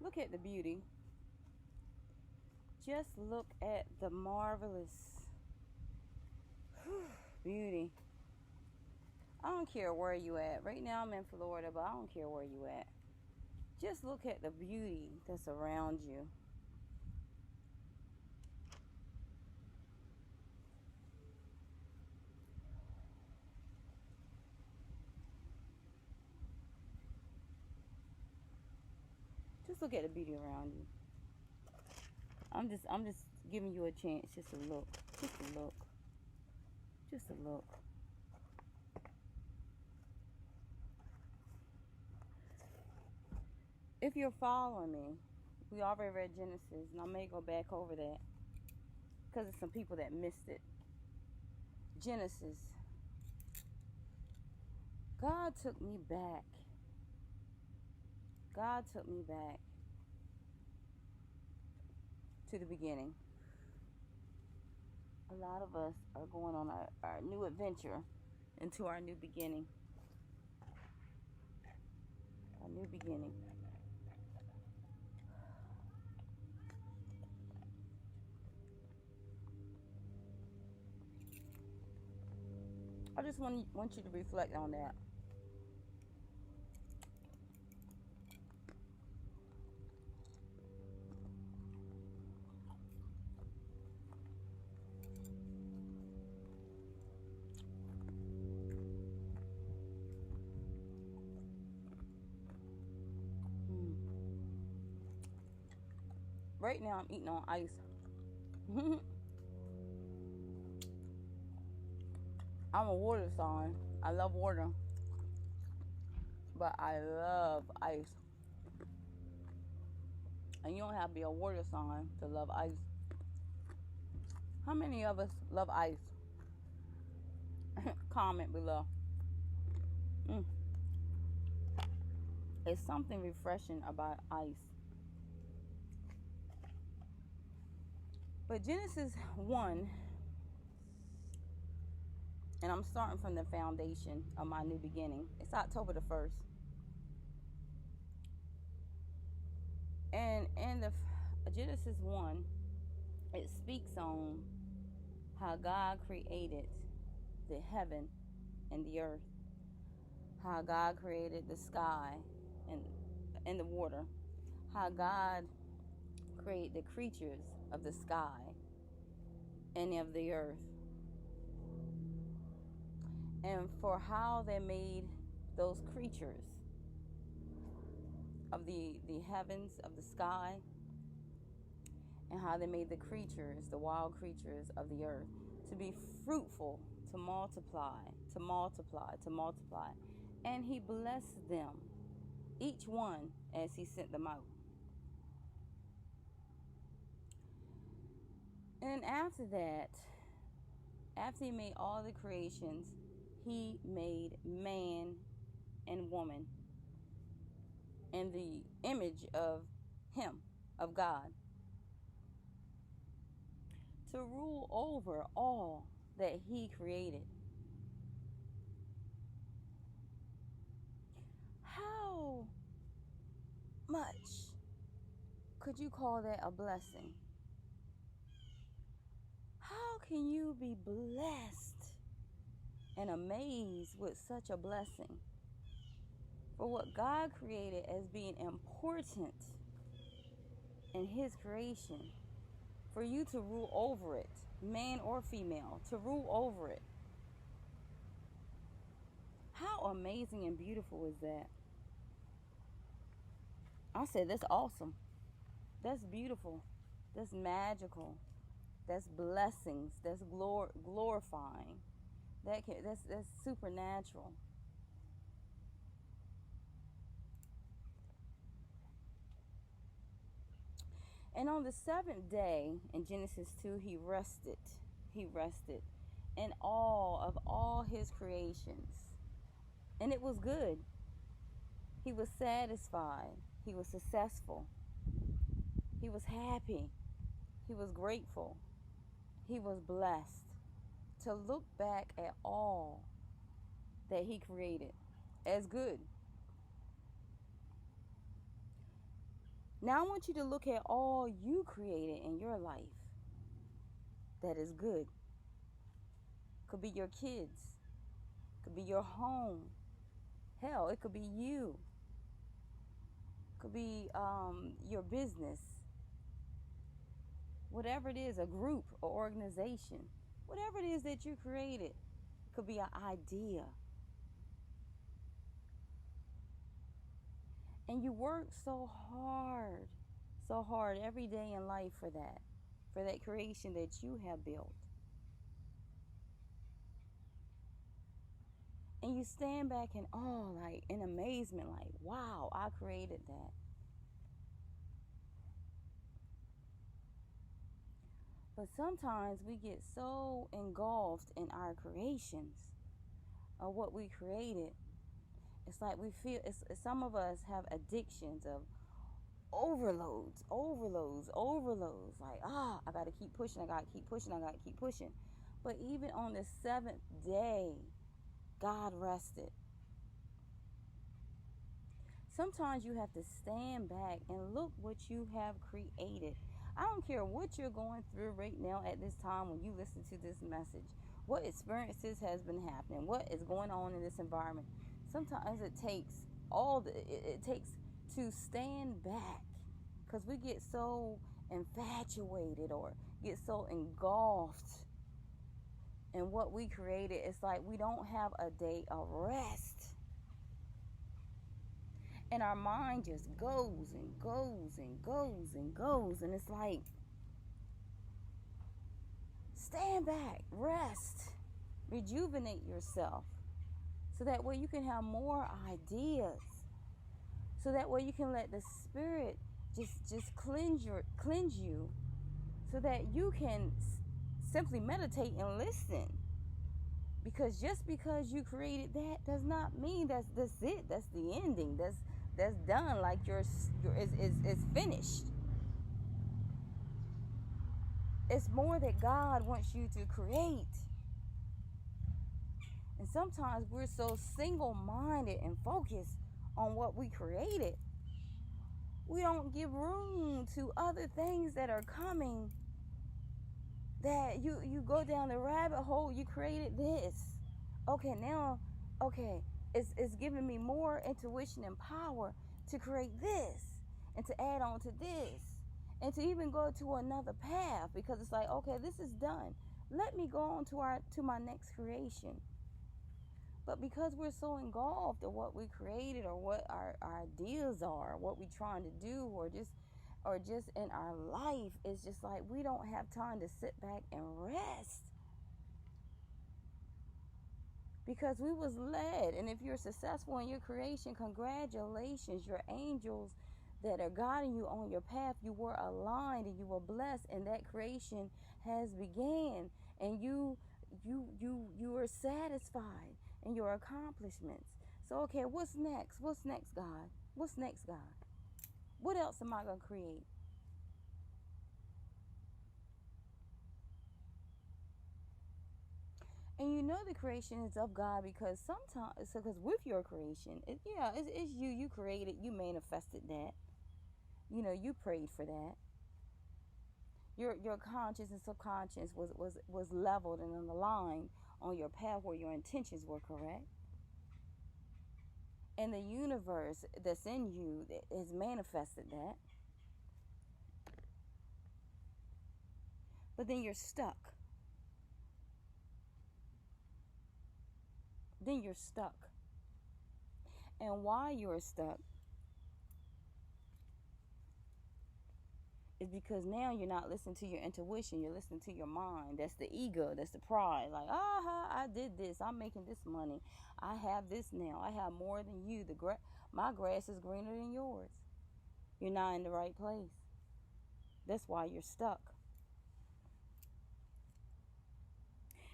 Look at the beauty. Just look at the marvelous beauty. I don't care where you at. Right now I'm in Florida, but I don't care where you at. Just look at the beauty that's around you. Just look at the beauty around you. I'm just giving you a chance just to look. Just to look. Just to look. If you're following me, we already read Genesis, and I may go back over that because there's some people that missed it. Genesis. God took me back. God took me back to the beginning. A lot of us are going on our new adventure into our new beginning. Our new beginning. I just want you to reflect on that. Right now I'm eating on ice. I'm a water sign. I love water. But I love ice. And you don't have to be a water sign to love ice. How many of us love ice? Comment below. It's something refreshing about ice. But Genesis 1, and I'm starting from the foundation of my new beginning. It's October the 1st. And in the Genesis 1, it speaks on how God created the heaven and the earth. How God created the sky and the water. How God created the creatures of the sky and of the earth. And for how they made those creatures of the heavens, of the sky, and how they made the creatures, the wild creatures of the earth, to be fruitful, to multiply, to multiply, to multiply. And he blessed them, each one as he sent them out. And after that, after he made all the creations, he made man and woman in the image of him, of God, to rule over all that he created. How much could you call that a blessing? How can you be blessed and amazed with such a blessing for what God created as being important in his creation, for you to rule over it, man or female, to rule over it? How amazing and beautiful is that? I said, that's awesome. That's beautiful. That's magical. That's blessings. That's glorifying. That's supernatural. And on the seventh day in Genesis 2, he rested. He rested in awe of all his creations. And it was good. He was satisfied. He was successful. He was happy. He was grateful. He was blessed to look back at all that he created as good. Now I want you to look at all you created in your life that is good. Could be your kids, could be your home. Hell, it could be you. Could be your business. Whatever it is, a group, or organization. Whatever it is that you created. It could be an idea. And you work so hard every day in life for that creation that you have built. And you stand back in awe, like in amazement, like, wow, I created that. But sometimes we get so engulfed in our creations of what we created. It's like we feel, some of us have addictions of overloads, overloads, overloads. Like, I got to keep pushing, I got to keep pushing, I got to keep pushing. But even on the seventh day, God rested. Sometimes you have to stand back and look what you have created. I don't care what you're going through right now at this time when you listen to this message, what experiences has been happening, what is going on in this environment. Sometimes it takes it takes to stand back, because we get so infatuated or get so engulfed in what we created. It's like we don't have a day of rest. And our mind just goes and goes and goes and goes. And it's like, stand back, rest, rejuvenate yourself. So that way you can have more ideas. So that way you can let the Spirit just cleanse you. So that you can simply meditate and listen. Because just because you created that does not mean that's it. That's the ending. That's done. Like it's finished. It's more that God wants you to create. And sometimes we're so single-minded and focused on what we created. We don't give room to other things that are coming. That you go down the rabbit hole. You created this. Okay, now, it's giving me more intuition and power to create this and to add on to this and to even go to another path, because it's like, okay, this is done. Let me go on to my next creation. But because we're so engulfed in what we created or what our ideas are, what we're trying to do, or just in our life, it's just like we don't have time to sit back and rest. Because we was led. And if you're successful in your creation, congratulations. Your angels that are guiding you on your path, you were aligned and you were blessed, and that creation has began. And you are satisfied in your accomplishments. So, okay, what's next? What's next, God? What's next, God? What else am I going to create? And you know the creation is of God, because sometimes, because with your creation, it's you. You created, you manifested that. You prayed for that. Your conscious and subconscious was leveled and aligned on your path where your intentions were correct. And the universe that's in you has manifested that. But then you're stuck. Then you're stuck. And why you're stuck is because now you're not listening to your intuition. You're listening to your mind. That's the ego. That's the pride. Like, I did this. I'm making this money. I have this now. I have more than you. My grass is greener than yours. You're not in the right place. That's why you're stuck.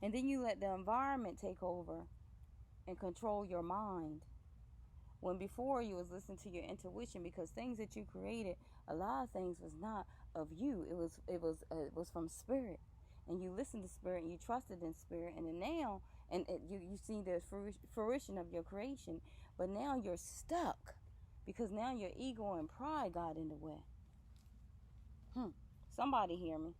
And then you let the environment take over and control your mind. When before you was listening to your intuition, because things that you created, a lot of things was not of you. It was from spirit, and you listened to spirit and you trusted in spirit, and then now you see the fruition of your creation, but now you're stuck because now your ego and pride got in the way. Somebody hear me.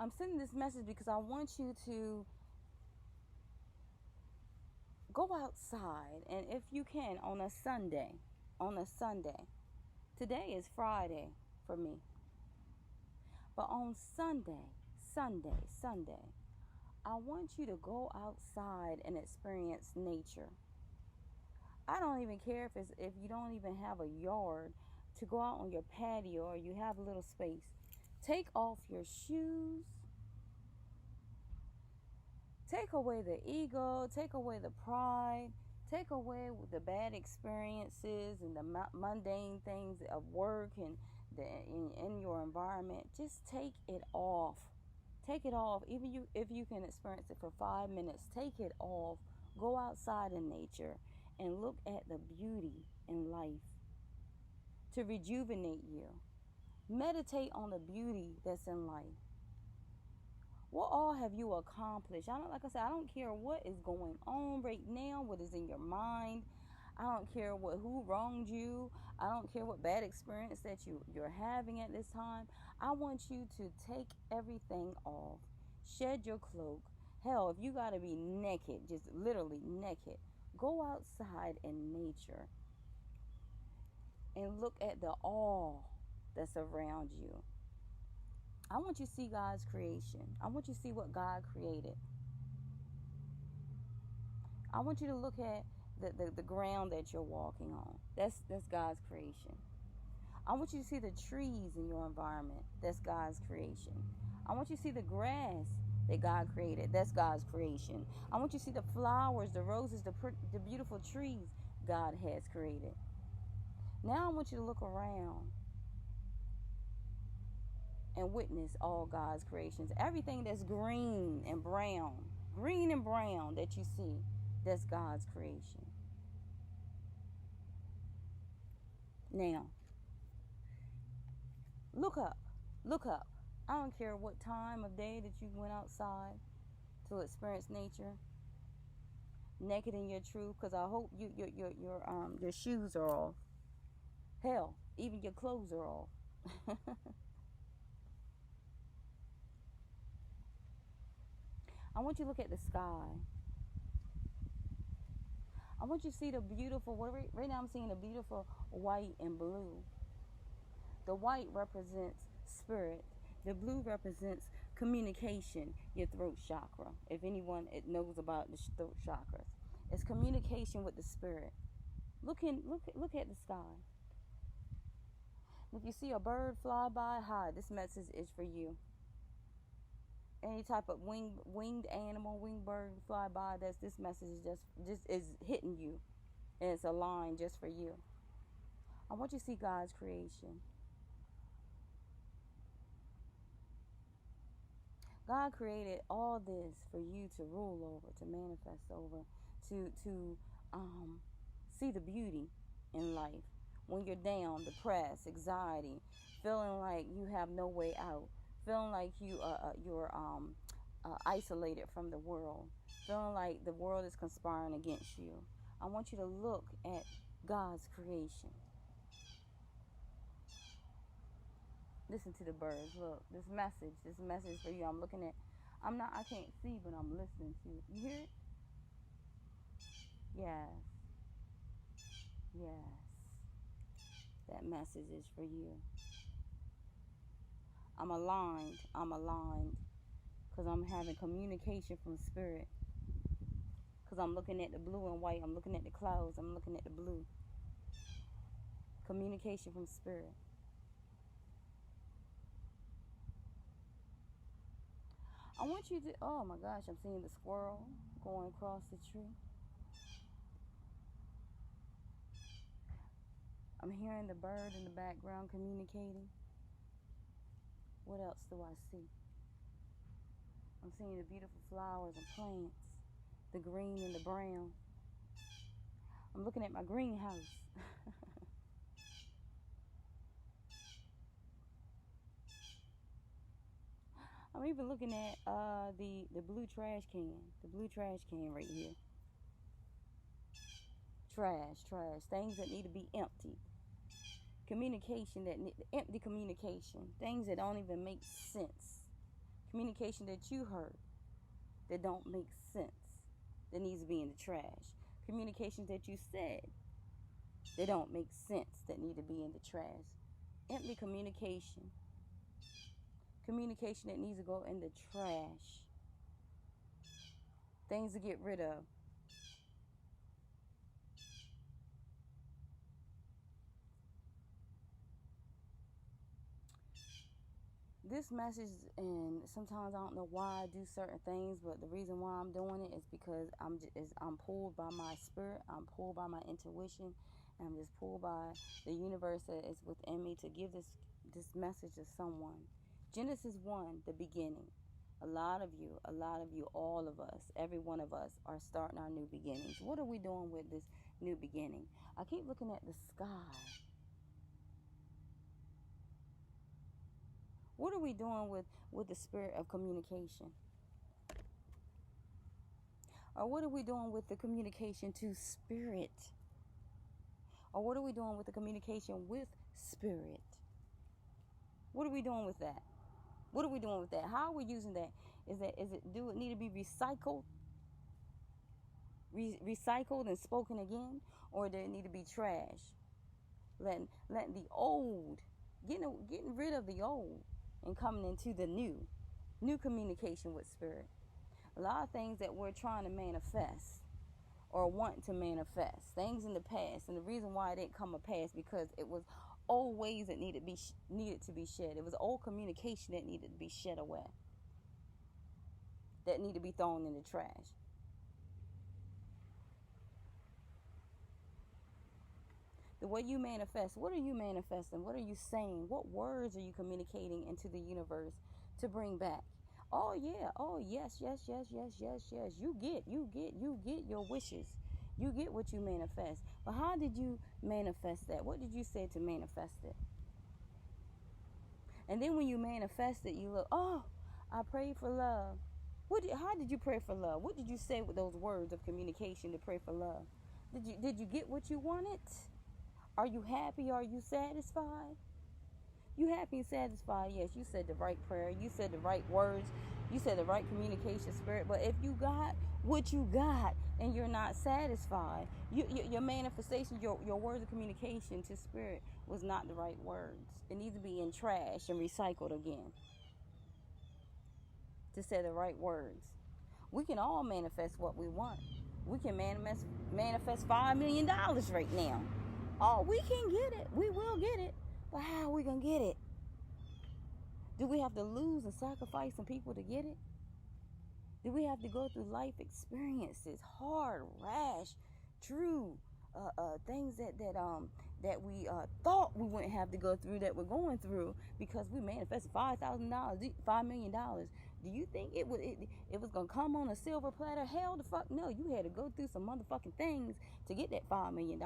I'm sending this message because I want you to go outside, and if you can, on a Sunday, today is Friday for me, but on Sunday, I want you to go outside and experience nature. I don't even care if you don't even have a yard to go out on your patio or you have a little space. Take off your shoes. Take away the ego, take away the pride, take away the bad experiences and the mundane things of work and in your environment. Just take it off. Take it off. Even if you can experience it for 5 minutes, take it off. Go outside in nature and look at the beauty in life to rejuvenate you. Meditate on the beauty that's in life. What all have you accomplished? Like I said, I don't care what is going on right now, what is in your mind. I don't care who wronged you. I don't care what bad experience that you're having at this time. I want you to take everything off. Shed your cloak. Hell, if you got to be naked, just literally naked, go outside in nature and look at the awe that's around you. I want you to see God's creation. I want you to see what God created. I want you to look at the ground that you're walking on. That's God's creation. I want you to see the trees in your environment. That's God's creation. I want you to see the grass that God created. That's God's creation. I want you to see the flowers, the roses, the beautiful trees God has created. Now I want you to look around and witness all God's creations. Everything that's green and brown that you see, that's God's creation. Now, look up. I don't care what time of day that you went outside to experience nature, naked in your truth, because I hope your shoes are off. Hell, even your clothes are off. I want you to look at the sky. I want you to see the beautiful, right now I'm seeing the beautiful white and blue. The white represents spirit. The blue represents communication, your throat chakra. If anyone knows about the throat chakras, it's communication with the spirit. Look at the sky. If you see a bird fly by, hi, this message is for you. Any type of winged animal, winged bird fly by, this message is just is hitting you, and it's a line just for you. I want you to see God's creation. God created all this for you to rule over, to manifest over, to see the beauty in life. When you're down, depressed, anxiety, feeling like you have no way out, feeling like you're isolated from the world, feeling like the world is conspiring against you, I want you to look at God's creation. Listen to the birds. Look, this message for you. I can't see, but I'm listening to you. You hear it? Yes. That message is for you. I'm aligned because I'm having communication from spirit. Because I'm looking at the blue and white. I'm looking at the clouds. I'm looking at the blue. Communication from spirit. I want you to, oh my gosh, I'm seeing the squirrel going across the tree. I'm hearing the bird in the background communicating. What else do I see? I'm seeing the beautiful flowers and plants, the green and the brown. I'm looking at my greenhouse. I'm even looking at the blue trash can. The blue trash can right here. Trash. Things that need to be empty. Communication that empty communication. Things that don't even make sense. Communication that you heard that don't make sense. That needs to be in the trash. Communications that you said that don't make sense that need to be in the trash. Empty communication. Communication that needs to go in the trash. Things to get rid of. This message, and sometimes I don't know why I do certain things, but the reason why I'm doing it is because I'm pulled by my spirit, I'm pulled by my intuition, and I'm just pulled by the universe that is within me to give this message to someone. Genesis 1, the beginning. A lot of you, all of us, every one of us are starting our new beginnings. What are we doing with this new beginning? I keep looking at the sky. What are we doing with the spirit of communication? Or what are we doing with the communication to spirit? Or what are we doing with the communication with spirit? What are we doing with that? What are we doing with that? How are we using that? Do it need to be recycled? Recycled and spoken again? Or does it need to be trash? Letting the old, getting rid of the old and coming into the new communication with spirit. A lot of things that we're trying to manifest or want to manifest, things in the past, and the reason why it didn't come to pass because it was old ways that needed to be shed. It was old communication that needed to be shed away, that needed to be thrown in the trash. The way you manifest, what are you manifesting? What are you saying? What words are you communicating into the universe to bring back? Oh yeah, oh yes. You get your wishes. You get what you manifest. But how did you manifest that? What did you say to manifest it? And then when you manifest it, you look, oh, I prayed for love. How did you pray for love? What did you say with those words of communication to pray for love? Did you get what you wanted? Are you happy? Are you satisfied? You happy and satisfied? Yes, you said the right prayer. You said the right words. You said the right communication spirit. But if you got what you got and you're not satisfied, your manifestation, your words of communication to spirit was not the right words. It needs to be in trash and recycled again to say the right words. We can all manifest what we want. We can manifest $5 million right now. Oh, we can get it. We will get it. But how are we going to get it? Do we have to lose and sacrifice some people to get it? Do we have to go through life experiences, hard, rash, true, things that we thought we wouldn't have to go through that we're going through because we manifested $5,000, $5 million? Do you think it was gonna come on a silver platter? Hell, the fuck no! You had to go through some motherfucking things to get that $5 million.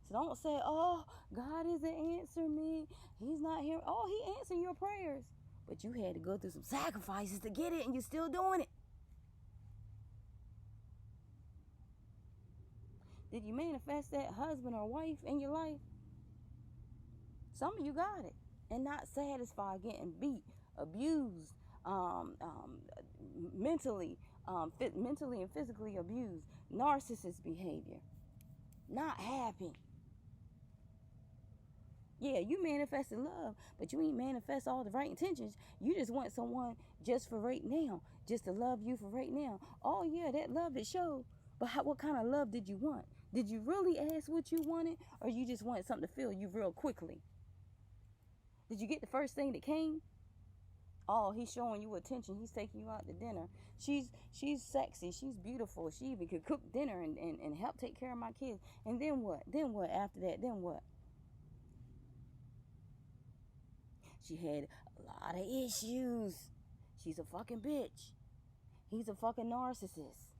So don't say, oh, God isn't answering me. He's not here. Oh, he answered your prayers. But you had to go through some sacrifices to get it, and you're still doing it. Did you manifest that husband or wife in your life? Some of you got it. And not satisfied, getting beat, abused, mentally and physically abused. Narcissist behavior. Not happy. Yeah, you manifested love, but you ain't manifest all the right intentions. You just want someone just for right now, just to love you for right now. Oh yeah, that love that showed. But what kind of love did you want? Did you really ask what you wanted, or you just wanted something to fill you real quickly? Did you get the first thing that came? Oh, he's showing you attention. He's taking you out to dinner. She's sexy. She's beautiful. She even could cook dinner and help take care of my kids. And then what? Then what after that? Then what? She had a lot of issues. She's a fucking bitch. He's a fucking narcissist.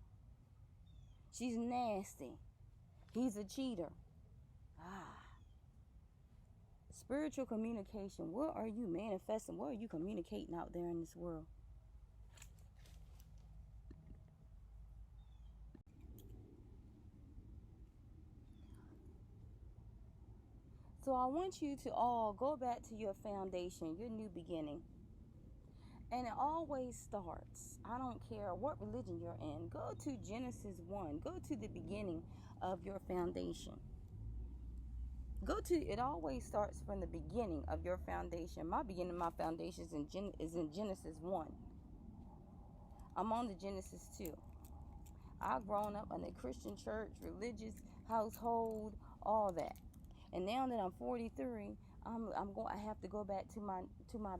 She's nasty. He's a cheater. Spiritual communication. What are you manifesting? What are you communicating out there in this world? So I want you to all go back to your foundation, your new beginning. And it always starts. I don't care what religion you're in. Go to Genesis 1. Go to the beginning of your foundation. It always starts from the beginning of your foundation. My foundation is in Genesis 1. I'm on the Genesis 2. I've grown up in a Christian church, religious household, all that. And now that I'm 43, I have to go back to my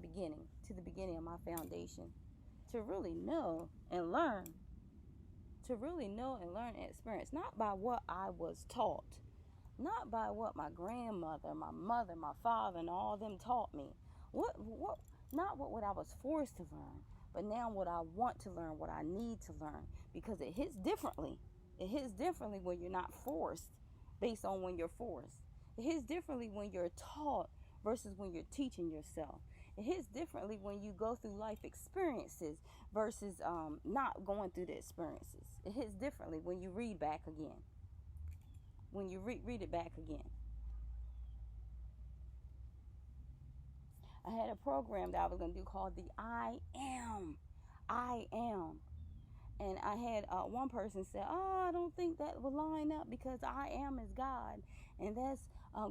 beginning, to the beginning of my foundation, to really know and learn, and experience, not by what I was taught, not by what my grandmother, my mother, my father, and all of them taught me. Not what I was forced to learn, but now what I want to learn, what I need to learn, because it hits differently. It hits differently when you're not forced, based on when you're forced. It hits differently when you're taught versus when you're teaching yourself. It hits differently when you go through life experiences versus not going through the experiences. It hits differently when you read back again. When you read it back again. I had a program that I was going to do called the I Am. I Am. And I had one person say, I don't think that will line up because I am is God. And that's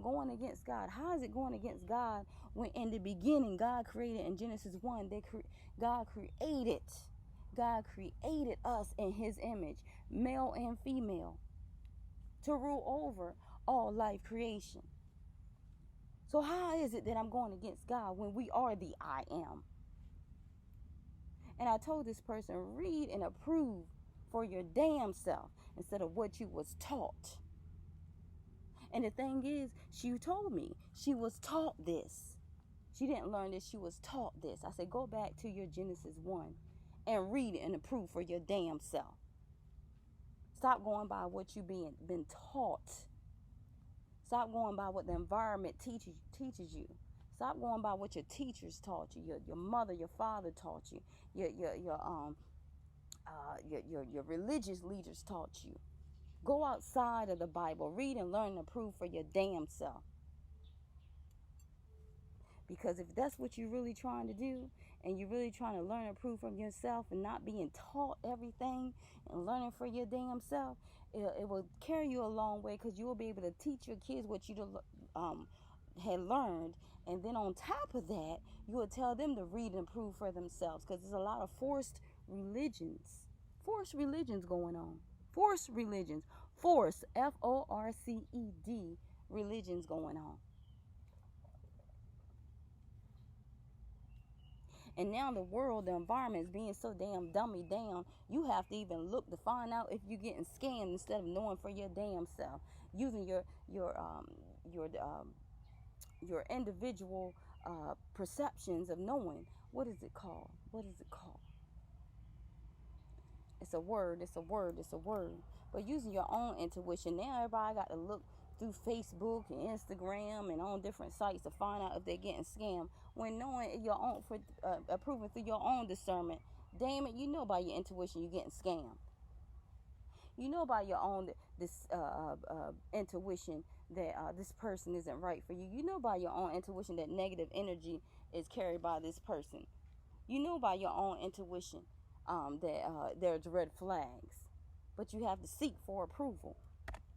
going against God. How is it going against God when in the beginning God created in Genesis 1, God created us in his image, male and female, to rule over all life creation. So how is it that I'm going against God when we are the I am? And I told this person, read and approve for your damn self instead of what you was taught. And the thing is, she told me she was taught this. She didn't learn this, she was taught this. I said, go back to your Genesis 1 and read and approve for your damn self. Stop going by what you've been taught. Stop going by what the environment teaches you. Stop going by what your teachers taught you, your mother, your father taught you, your religious leaders taught you. Go outside of the Bible, read and learn and prove for your damn self. Because if that's what you're really trying to do, and you're really trying to learn and prove from yourself and not being taught everything and learning for your damn self, it will carry you a long way, because you will be able to teach your kids what you had learned. And then on top of that, you will tell them to read and prove for themselves, because there's a lot of forced religions going on. Forced religions. Forced, F-O-R-C-E-D, religions going on. And now the world, the environment is being so damn dummied down, you have to even look to find out if you're getting scammed instead of knowing for your damn self. Using your individual perceptions of knowing. What is it called? It's a word. But using your own intuition. Now everybody got to look through Facebook and Instagram and on different sites to find out if they're getting scammed. When knowing your own, approving through your own discernment, damn it, you know by your intuition you're getting scammed. You know by your own intuition that this person isn't right for you. You know by your own intuition that negative energy is carried by this person. You know by your own intuition that there's red flags. But you have to seek for approval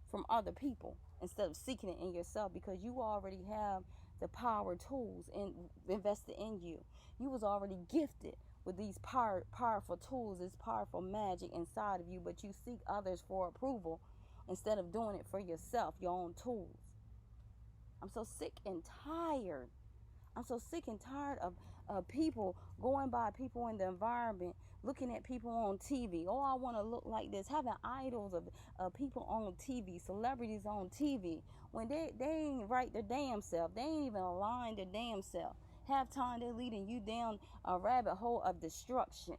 from other people instead of seeking it in yourself, because you already have the power tools invested in you. You was already gifted with these powerful tools, this powerful magic inside of you, but you seek others for approval instead of doing it for yourself, your own tools. I'm so sick and tired. Of people going by people in the environment, looking at people on TV. Oh, I want to look like this. Having idols of people on TV, celebrities on TV, when they ain't right their damn self. They ain't even aligned their damn self. Half time they're leading you down a rabbit hole of destruction.